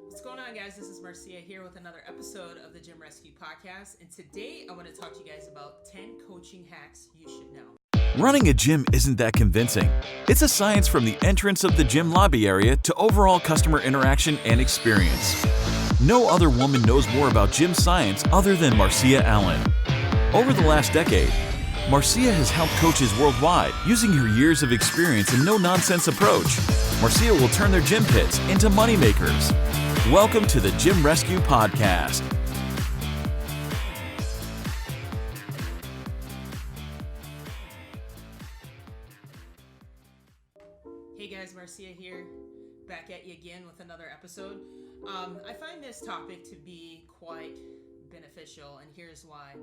What's going on, guys? This is Marciea here with another episode of the Gym Rescue Podcast. And today I want to talk to you guys about 10 coaching hacks you should know. Running a gym isn't that convincing. It's a science from the entrance of the gym lobby area to overall customer interaction and experience. No other woman knows more about gym science other than Marciea Allen. Over the last decade, Marciea has helped coaches worldwide using her years of experience and no-nonsense approach. Marciea will turn their gym pits into moneymakers. Welcome to the Gym Rescue Podcast. Hey guys, Marciea here, back at you again with another episode. I find this topic to be quite beneficial, and here's why.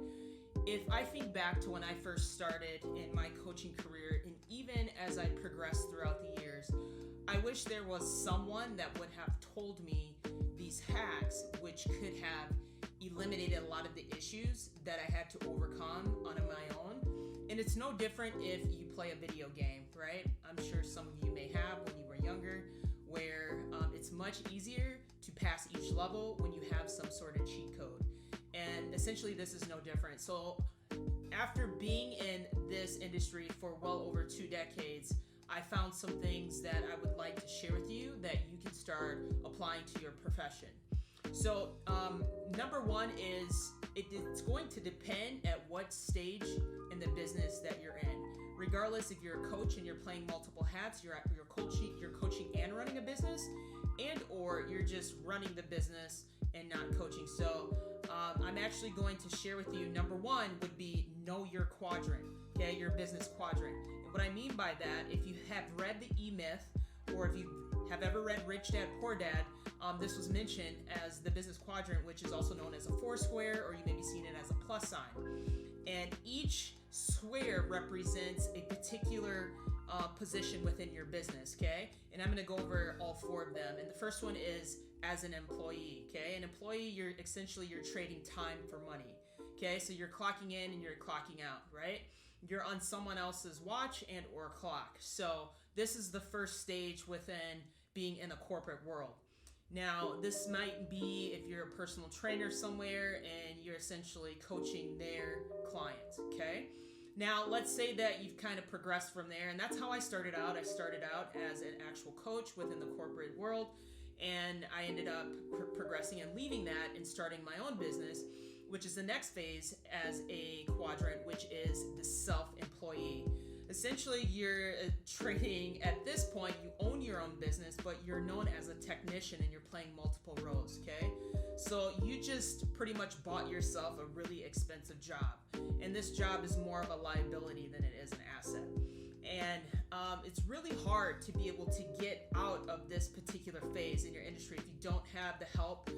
If I think back to when I first started in my coaching career, and even as I progressed throughout the years, I wish there was someone that would have told me these hacks, which could have eliminated a lot of the issues that I had to overcome on my own. And it's no different if you play a video game, right? I'm sure some of you may have when you were younger, where it's much easier to pass each level when you have some sort of cheat code. And essentially this is no different. So after being in this industry for well over 2 decades, I found some things that I would like to share with you that you can start applying to your profession. So number one is it's going to depend at what stage in the business that you're in. Regardless if you're a coach and you're playing multiple hats, you're coaching and running a business, and or you're just running the business and not coaching. So I'm actually going to share with you, number one would be know your quadrant, okay, your business quadrant. And what I mean by that, if you have read the E-Myth, or if you have ever read Rich Dad, Poor Dad, this was mentioned as the business quadrant, which is also known as a 4 square, or you may be seeing it as a plus sign. And each square represents a particular position within your business, okay? And I'm gonna go over all 4 of them. And the first one is as an employee, okay? An employee, you're trading time for money, okay? So you're clocking in and you're clocking out, right? You're on someone else's watch and or clock. So this is the first stage within being in a corporate world. Now, this might be if you're a personal trainer somewhere and you're essentially coaching their clients, okay? Now, let's say that you've kind of progressed from there, and that's how I started out. I started out as an actual coach within the corporate world, and I ended up progressing and leaving that and starting my own business, which is the next phase as a quadrant, which is the self-employee. Essentially, you're trading, at this point, you own your own business, but you're known as a technician and you're playing multiple roles, okay? So you just pretty much bought yourself a really expensive job. And this job is more of a liability than it is an asset. And it's really hard to be able to get out of this particular phase in your industry if you don't have the help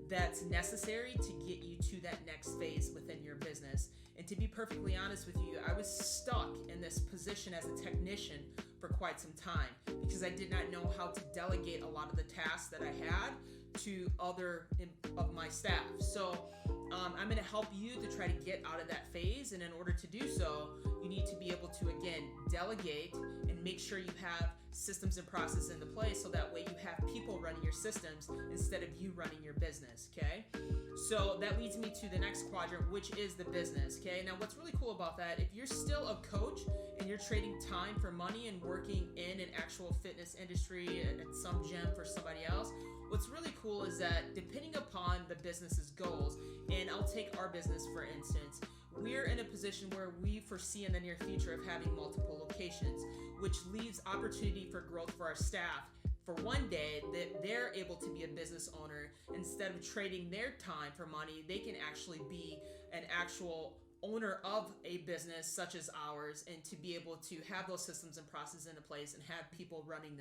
that's necessary to get you to that next phase within your business. And to be perfectly honest with you, I was stuck in this position as a technician for quite some time because I did not know how to delegate a lot of the tasks that I had to other of my staff. So I'm going to help you to try to get out of that phase. And in order to do so, you need to be able to, again, delegate and make sure you have systems and processes into place so that way you have people running your systems instead of you running your business, okay? So that leads me to the next quadrant, which is the business, okay? Now, what's really cool about that, if you're still a coach and you're trading time for money and working in an actual fitness industry at some gym for somebody else, what's really cool is that depending upon the business's goals, and I'll take our business for instance, we're in a position where we foresee in the near future of having multiple locations, which leaves opportunity for growth for our staff. For one day that they're able to be a business owner, instead of trading their time for money, they can actually be an actual owner of a business such as ours, and to be able to have those systems and processes into place and have people running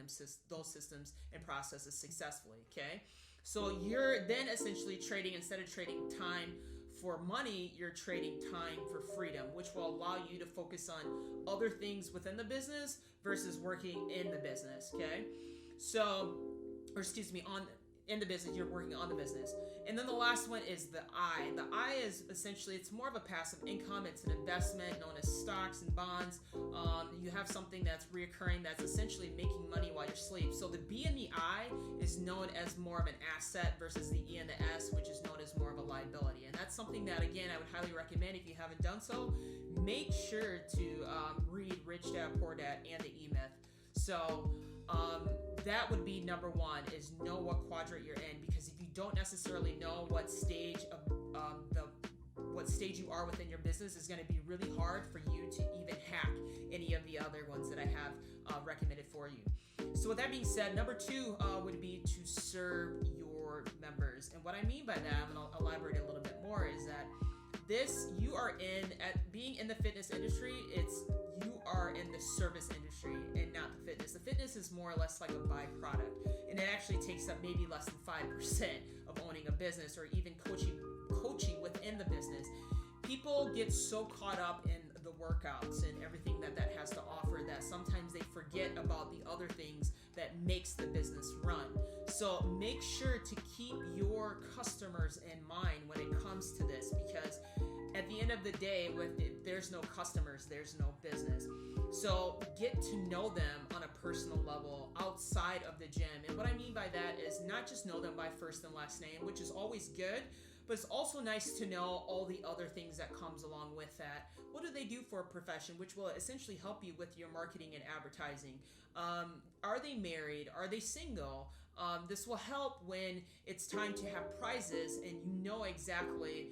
those systems and processes successfully, okay? So you're then essentially trading, instead of trading time for money, you're trading time for freedom, which will allow you to focus on other things within the business versus working in the business, okay? So, in the business, you're working on the business. And then the last one is the I. The I is essentially, it's more of a passive income. It's an investment known as stocks and bonds. You have something that's reoccurring that's essentially making money while you sleep. So the B and the I is known as more of an asset versus the E and the S, which is known as more of a liability. And that's something that, again, I would highly recommend if you haven't done so. Make sure to read Rich Dad, Poor Dad and the E-Myth. So that would be number one, is know what quadrant you're in, because if you don't necessarily know what stage of what stage you are within your business, is going to be really hard for you to even hack any of the other ones that I have recommended for you. So with that being said, number two would be to serve your members. And what I mean by that, I'm going to elaborate a little bit more, is that you are being in the fitness industry, you are in the service industry and not the fitness. The fitness is more or less like a byproduct, and it actually takes up maybe less than 5% of owning a business, or even coaching within the business. People get so caught up in the workouts and everything that has to offer that sometimes they forget about the other things that makes the business run. So make sure to keep your customers in mind when it comes to this, because at the end of the day, if there's no customers, there's no business. So get to know them on a personal level outside of the gym. And what I mean by that is not just know them by first and last name, which is always good, but it's also nice to know all the other things that comes along with that. What do they do for a profession, which will essentially help you with your marketing and advertising? Are they married? Are they single? This will help when it's time to have prizes and you know exactly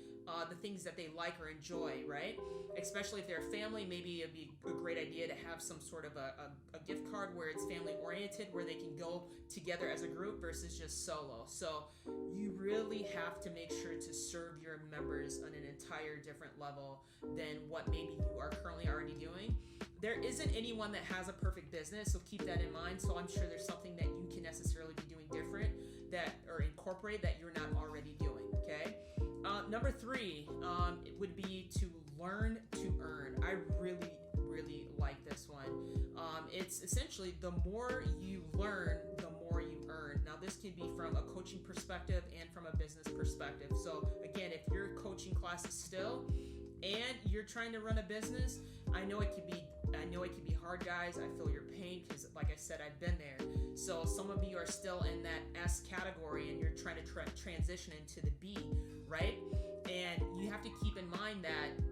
the things that they like or enjoy, right? Especially if they're a family, maybe it'd be a great idea to have some sort of a gift card where it's family oriented, where they can go together as a group versus just solo. So you really have to make sure to serve your members on an entire different level than what maybe you are currently already doing. There isn't anyone that has a perfect business, so keep that in mind. So I'm sure there's something that you can necessarily be doing different or incorporate that you're not already doing, okay? Number three, it would be to learn to earn. I really, really like this one. It's essentially the more you learn, the more you earn. Now, this can be from a coaching perspective and from a business perspective. So again, if you're coaching classes still and you're trying to run a business, I know it can be hard, guys. I feel your pain because, like I said, I've been there. So some of you are still in that S category and you're trying to transition into the B, right? And you have to keep in mind that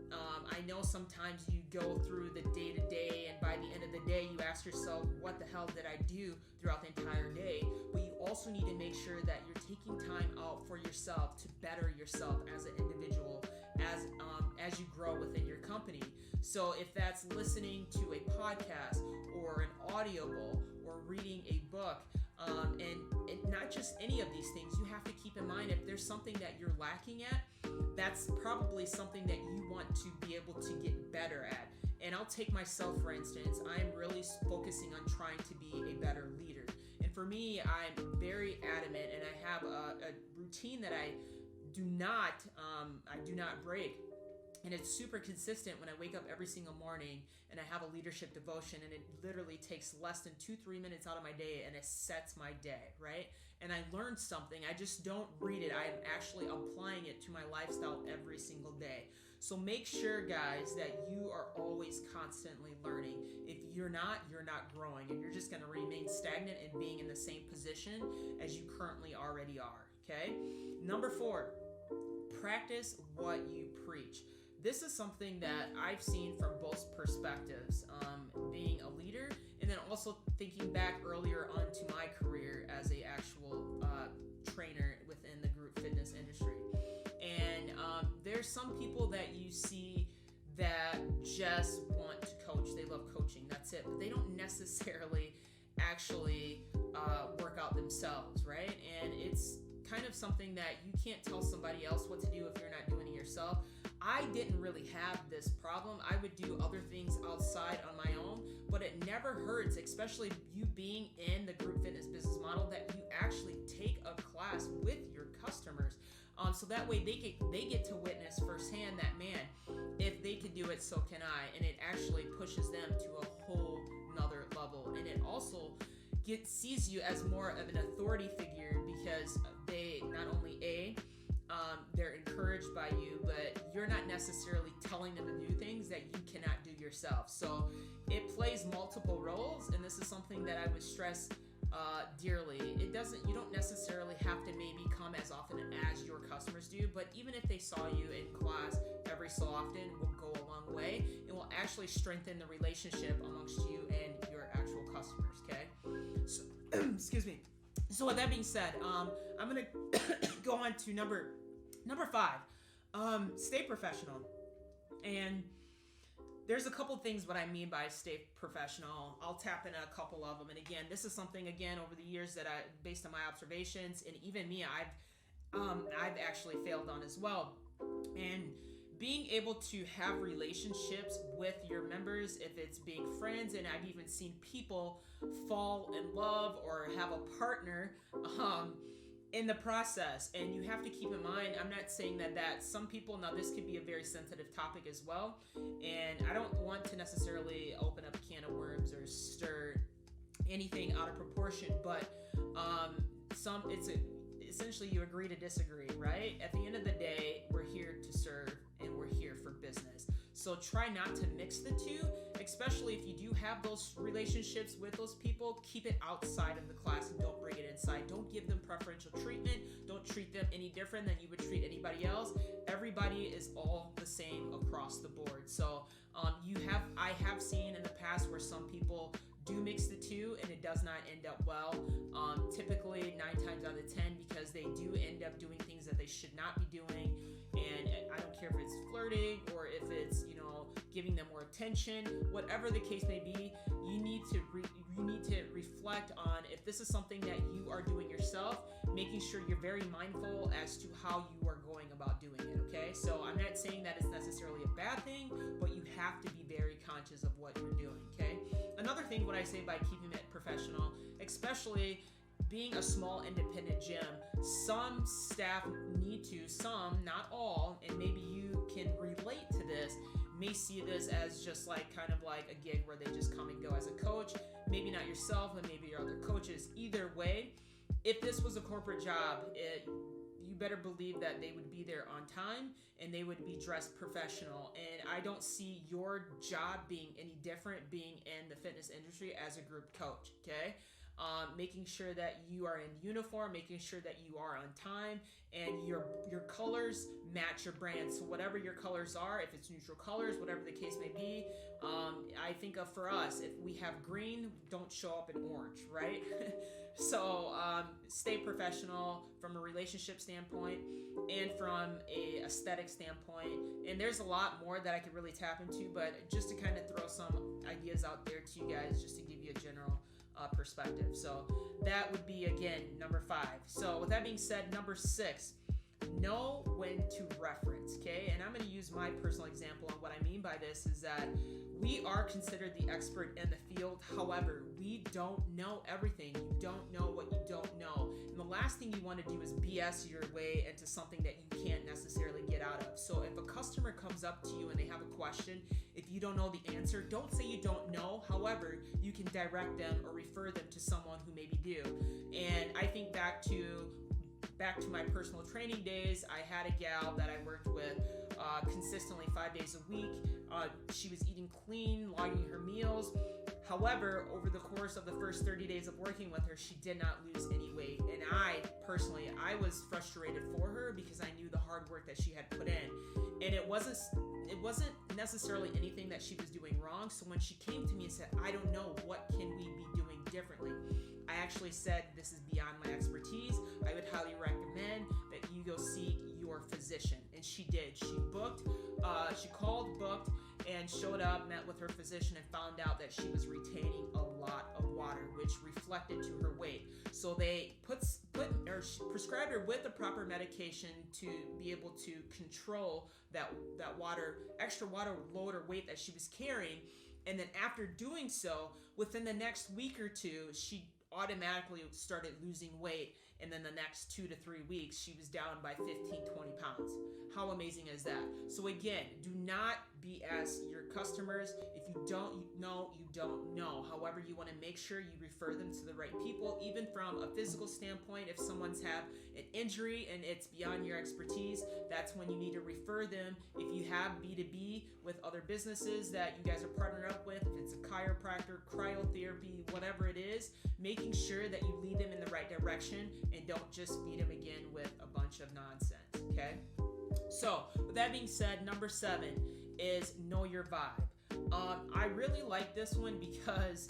I know sometimes you go through the day-to-day, and by the end of the day, you ask yourself, what the hell did I do throughout the entire day? But you also need to make sure that you're taking time out for yourself to better yourself as an individual, as you grow within your company. So if that's listening to a podcast or an audible or reading a book, and not just any of these things, you have to keep in mind if there's something that you're lacking at, that's probably something that you want to be able to get better at. And I'll take myself, for instance. I'm really focusing on trying to be a better leader. And for me, I'm very adamant, and I have a routine that I do not break. And it's super consistent when I wake up every single morning and I have a leadership devotion, and it literally takes less than 2-3 minutes out of my day, and it sets my day, right? And I learned something. I just don't read it. I'm actually applying it to my lifestyle every single day. So make sure, guys, that you are always constantly learning. If you're not growing, and you're just going to remain stagnant and being in the same position as you currently already are, okay? Number 4, practice what you preach. This is something that I've seen from both perspectives, being a leader and then also thinking back earlier onto my career as a actual trainer within the group fitness industry. And there's some people that you see that just want to coach. They love coaching. That's it. But they don't necessarily actually work out themselves, right? And it's kind of something that you can't tell somebody else what to do if you're not doing it yourself. I didn't really have this problem. I would do other things outside on my own, but it never hurts, especially you being in the group fitness business model, that you actually take a class with your customers. So that way they get to witness firsthand that, man, if they can do it, so can I. And it actually pushes them to a whole nother level. And it also sees you as more of an authority figure because they not only they're encouraged by you, but you're not necessarily telling them to do things that you cannot do yourself. So it plays multiple roles, and this is something that I would stress dearly. You don't necessarily have to maybe come as often as your customers do, but even if they saw you in class every so often, will go a long way and will actually strengthen the relationship amongst you and your actual customers. Okay, so excuse me. So with that being said, I'm gonna go on to number 5. Stay professional. And there's a couple things what I mean by stay professional. I'll tap into a couple of them. And again, this is something over the years that based on my observations, and even me, I've actually failed on as well. And being able to have relationships with your members, if it's being friends, and I've even seen people fall in love or have a partner in the process. And you have to keep in mind, I'm not saying that some people, now this could be a very sensitive topic as well, and I don't want to necessarily open up a can of worms or stir anything out of proportion, but essentially you agree to disagree, right? At the end of the day, we're here to serve and we're here for business. So try not to mix the two, especially if you do have those relationships with those people. Keep it outside of the class and don't bring it inside. Don't give them preferential treatment. Don't treat them any different than you would treat anybody else. Everybody is all the same across the board. So I have seen in the past where some people do mix the two and it does not end up well. Typically 9 times out of 10, because they do end up doing things that they should not be doing. And I don't care if it's flirting or if it's, giving them more attention, whatever the case may be, you need to reflect on if this is something that you are doing yourself, making sure you're very mindful as to how you are going about doing it, okay? So I'm not saying that it's necessarily a bad thing, but you have to be very conscious of what you're doing, okay? Another thing, what I say by keeping it professional, especially being a small independent gym, some staff need to, some, not all, and maybe you can relate to this, may see this as just kind of like a gig where they just come and go as a coach. Maybe not yourself, but maybe your other coaches. Either way, if this was a corporate job, you better believe that they would be there on time and they would be dressed professional. And I don't see your job being any different being in the fitness industry as a group coach, okay? Making sure that you are in uniform, making sure that you are on time, and your colors match your brand. So whatever your colors are, if it's neutral colors, whatever the case may be, I think for us, if we have green, don't show up in orange, right? So stay professional from a relationship standpoint and from a aesthetic standpoint. And there's a lot more that I could really tap into, but just to kind of throw some ideas out there to you guys, just to give you a general perspective. So that would be, again, number 5. So with that being said, number 6, know when to reference, okay? And I'm going to use my personal example. And what I mean by this is that we are considered the expert in the field. However, we don't know everything. You don't know what you don't know. And the last thing you want to do is BS your way into something that you can't necessarily get out of. So if a customer comes up to you and they have a question, if you don't know the answer, don't say you don't know. However, you can direct them or refer them to someone who maybe do. And I think back to my personal training days, I had a gal that I worked with consistently 5 days a week. She was eating clean, logging her meals. However, over the course of the first 30 days of working with her, she did not lose any weight. And I was frustrated for her because I knew the hard work that she had put in. And it wasn't necessarily anything that she was doing wrong. So when she came to me and said, I don't know, what can we be doing differently? I actually said, this is beyond my expertise. I would highly recommend that you go seek your physician. And she did. She called, booked, and showed up, met with her physician, and found out that she was retaining a lot of water, which reflected to her weight. So they prescribed her with the proper medication to be able to control that extra water load or weight that she was carrying. And then after doing so, within the next week or two, she automatically started losing weight. and then the next 2 to 3 weeks she was down by 15, 20 pounds. How amazing is that? So again, do not BS your customers. If you don't know, you don't know. However, you want to make sure you refer them to the right people, even from a physical standpoint. If someone's have an injury and it's beyond your expertise, that's when you need to refer them. If you have B2B with other businesses that you guys are partnered up with, if it's a chiropractor, cryotherapy, whatever it is, making sure that you lead them in the right direction and don't just feed them again with a bunch of nonsense, okay? So with that being said, number 7 is know your vibe. I really like this one because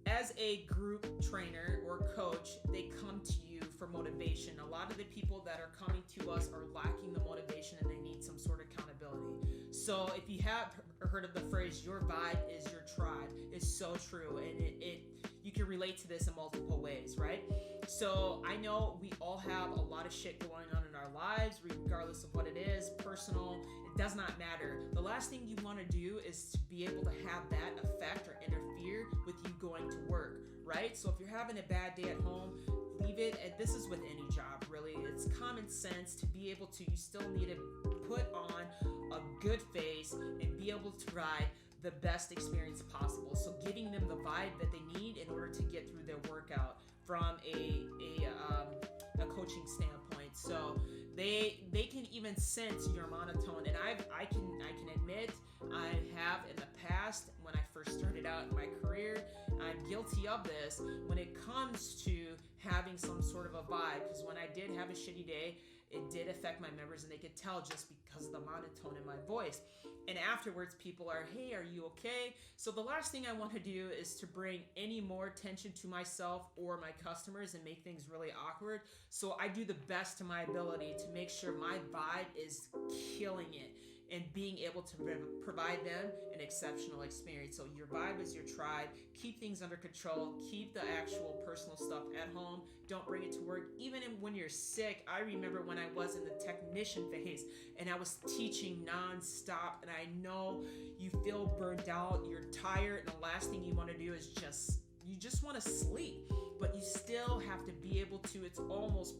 as a group trainer or coach, they come to you for motivation. A lot of the people that are coming to us are lacking the motivation and they need some sort of accountability. So if you have heard of the phrase, your vibe is your tribe, it's so true. And you can relate to this in multiple ways, right? So I know we all have a lot of shit going on in our lives, regardless of what it is, personal, it does not matter. The last thing you want to do is to be able to have that affect or interfere with you going to work, right? So if you're having a bad day at home, leave it. And this is with any job, really. It's common sense to be able to, you still need to put on a good face and be able to provide the best experience possible. So giving them the vibe that they need in order to get through their workout from a coaching standpoint. So they can even sense your monotone. And I can admit I have in the past when I first started out in my career, I'm guilty of this when it comes to having some sort of a vibe, because when I did have a shitty day, it did affect my members and they could tell just because of the monotone in my voice. And afterwards, people are, hey, are you okay? So the last thing I want to do is to bring any more attention to myself or my customers and make things really awkward. So I do the best to my ability to make sure my vibe is killing it and being able to provide them an exceptional experience. So your vibe is your tribe. Keep things under control. Keep the actual personal stuff at home. Don't bring it to work. Even when you're sick, I remember when I was in the technician phase and I was teaching nonstop, and I know you feel burned out, you're tired, and the last thing you want to do is you just want to sleep, but you still have to be able to, it's almost,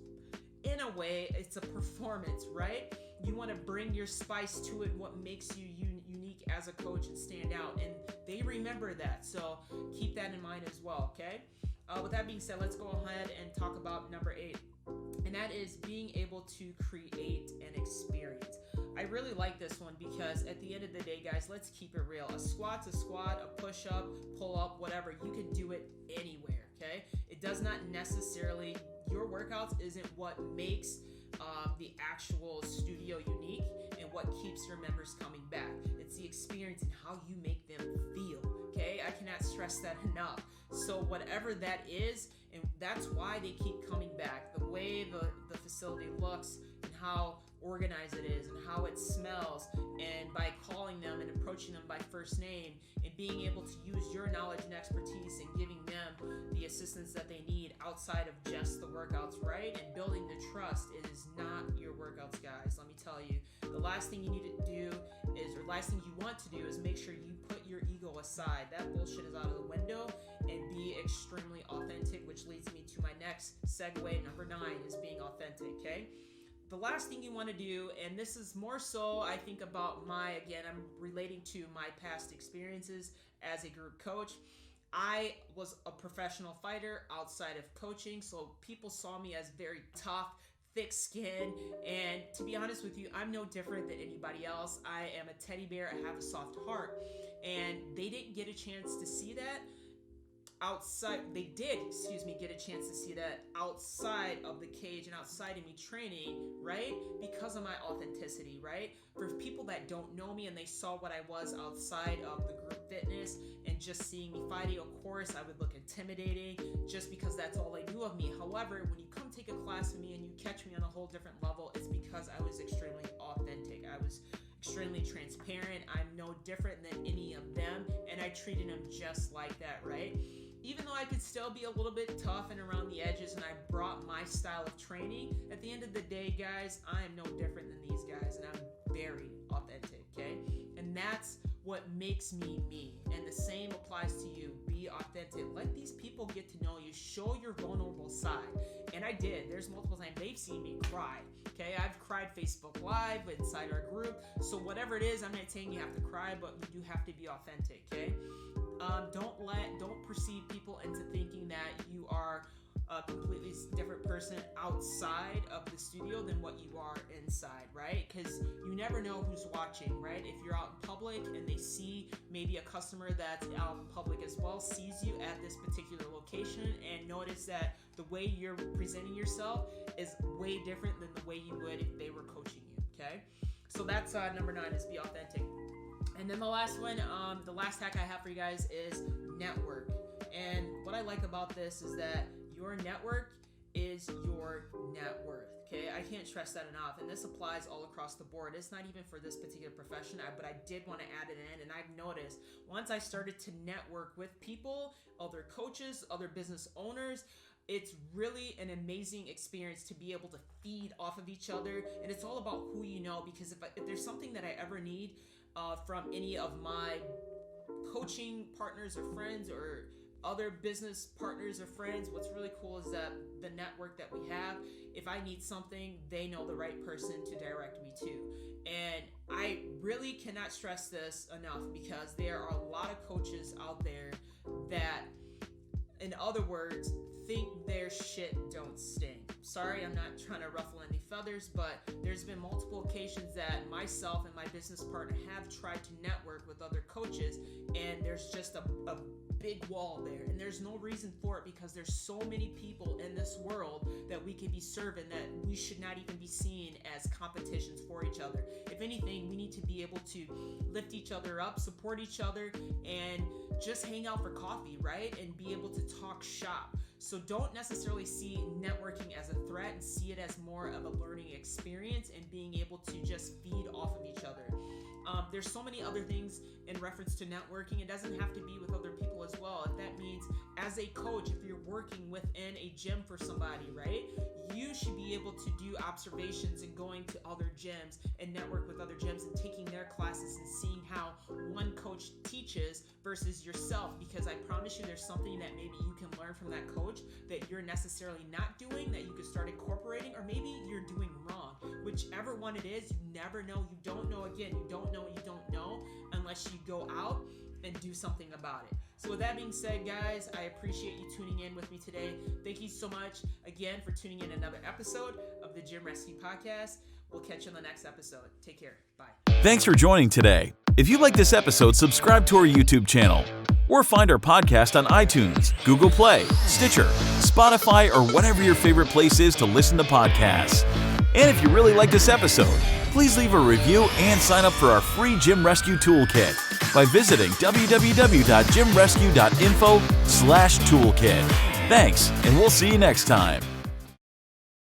in a way, it's a performance, right? You want to bring your spice to it, what makes you unique as a coach and stand out. And they remember that. So keep that in mind as well, okay? With that being said, let's go ahead and talk about number 8. And that is being able to create an experience. I really like this one because at the end of the day, guys, let's keep it real. A squat's a squat, a push-up, pull-up, whatever. You can do it anywhere, okay? It does not necessarily, your workouts isn't what makes the actual studio unique and what keeps your members coming back. It's the experience and how you make them feel, okay? I cannot stress that enough. So whatever that is, and that's why they keep coming back. The way the facility looks and how organized it is and how it smells, and by calling them and approaching them by first name and being able to use your knowledge and expertise and giving them the assistance that they need outside of just the workouts, right? And building the trust. It is not your workouts, guys. Let me tell you, the last thing you need to do is, or last thing you want to do is make sure you put your ego aside. That bullshit is out of the window, and be extremely authentic, which leads me to my next segue. Number 9 is being authentic, okay? The last thing you want to do, and this is more so, I think about I'm relating to my past experiences as a group coach. I was a professional fighter outside of coaching, so people saw me as very tough, thick skin, and to be honest with you, I'm no different than anybody else. I am a teddy bear, I have a soft heart, and they didn't get a chance to see that outside. They did, get a chance to see that outside of the cage and outside of me training, right? Because of my authenticity, right? For people that don't know me and they saw what I was outside of the group fitness and just seeing me fighting, of course, I would look intimidating just because that's all they knew of me. However, when you come take a class with me and you catch me on a whole different level, it's because I was extremely authentic. I was extremely transparent. I'm no different than any of them, and I treated them just like that, right? Even though I could still be a little bit tough and around the edges, and I brought my style of training, at the end of the day, guys, I am no different than these guys, and I'm very authentic, okay? And that's what makes me me. And the same applies to you. Be authentic. Let these people get to know you. Show your vulnerable side. And I did. There's multiple times they've seen me cry. Okay, I've cried Facebook Live inside our group. So whatever it is, I'm not saying you have to cry, but you do have to be authentic. Okay, don't perceive people into thinking that you are a completely different person outside of the studio than what you are inside, right? Because you never know who's watching, right? If you're out in public and they see maybe a customer that's out in public as well, sees you at this particular location, and notice that the way you're presenting yourself is way different than the way you would if they were coaching you, okay? So that's number 9, is be authentic. And then the last one, the last hack I have for you guys is network. And what I like about this is that your network is your net worth, okay? I can't stress that enough, and this applies all across the board. It's not even for this particular profession, but I did want to add it in, and I've noticed once I started to network with people, other coaches, other business owners, it's really an amazing experience to be able to feed off of each other, and it's all about who you know, because if there's something that I ever need from any of my coaching partners or friends or other business partners or friends, what's really cool is that the network that we have, if I need something, they know the right person to direct me to. And I really cannot stress this enough, because there are a lot of coaches out there that, in other words, think their shit don't stink. Sorry, I'm not trying to ruffle any feathers, but there's been multiple occasions that myself and my business partner have tried to network with other coaches, and there's just a big wall there, and there's no reason for it, because there's so many people in this world that we could be serving that we should not even be seen as competitions for each other. If anything, we need to be able to lift each other up, support each other, and just hang out for coffee, right? And be able to talk shop. So don't necessarily see networking as a threat, and see it as more of a learning experience and being able to just feed off of each other. There's so many other things in reference to networking. It doesn't have to be with other people as well. If that means, as a coach, if you're working within a gym for somebody, right, you should be able to do observations and going to other gyms and network with other gyms and taking their classes and seeing how one coach teaches versus yourself, because I promise you there's something that maybe you can learn from that coach that you're necessarily not doing, that you could start incorporating, or maybe you're doing wrong. Whichever one it is, you never know. You don't know. Again, you don't know what you don't know unless you go out and do something about it. So with that being said, guys, I appreciate you tuning in with me today. Thank you so much again for tuning in another episode of the Gym Rescue Podcast. We'll catch you on the next episode. Take care. Bye. Thanks for joining today. If you like this episode, subscribe to our YouTube channel, or find our podcast on iTunes, Google Play, Stitcher, Spotify, or whatever your favorite place is to listen to podcasts. And if you really like this episode, please leave a review and sign up for our free Gym Rescue Toolkit by visiting www.gymrescue.info/toolkit. Thanks, and we'll see you next time.